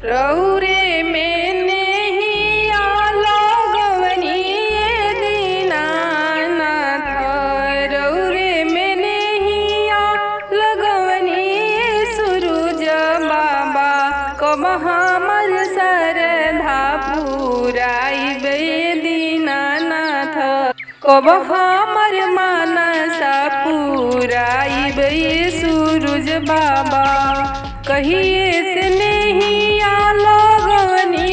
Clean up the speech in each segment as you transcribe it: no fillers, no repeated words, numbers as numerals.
रौरे में नेहिया लगवनी दीनानाथ, रौरे में नेहिया लगवनी सूरज बाबा। कब हमर श्रद्धा पुराइबे दीनानाथ, कब हमर मानसा पुराइबे सूरज बाबा। कहिए से नेहिया लगवनी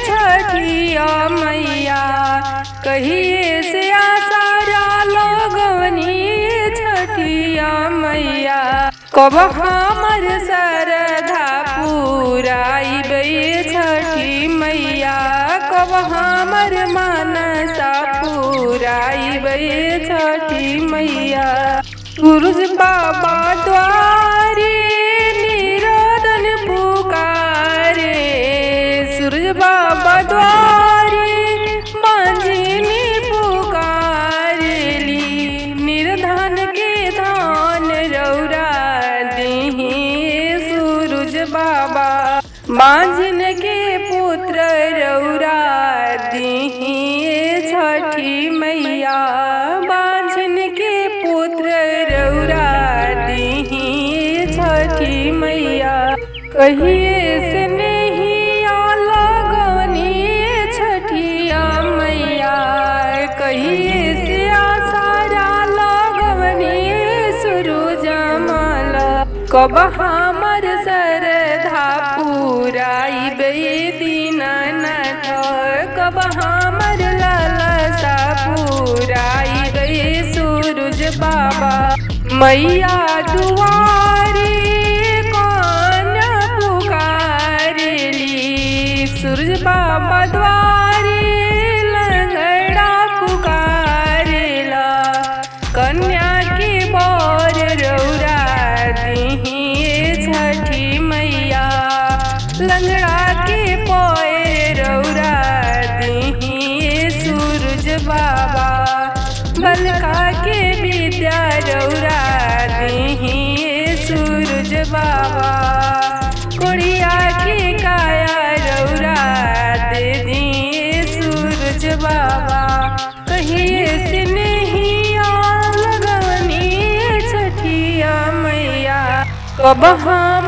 छठिया मैया, कहिए से आसारा लगवनी छठिया मैया। कब हमर श्रद्धा पुराइबे छठी मैया, कब हमर मानसा पुराइबे छठी मैया। सूरज बाबा द्वारे निरोधन पुकारे, सूरज बाबा द्वारे मांझिनी पुकारेली। निर्धन के धान रौरा दीही सूरज बाबा, मांझिन के पुत्र रौरा दीही छठी मैया। मांझिन के पुत्र रौरा दीही छठी मैया। कहिए से नेहिया लगवनी छठिया मैया, कहिए से आसारा लगवनी सूरज माला। कब हमर श्रद्धा पुराइबे दीनानाथ, कब हमर लालसा पुराइबे सूरज बाबा। मैया दुआरे कौन पुकारेली, सूरज बाबा द्वारे लंगड़ा पुकारेला। कन्या के बर रौरा दीही छठी मैया, लंगड़ा के पैर रौरा दीही सूरज बाबा। बलका के विद्या रौरा दीही सूरज बाबा। कोड़िया के काया रौरा दे दी सूरज बाबा। कहिए से नेहिया लगवनी छठिया मैया, कब हम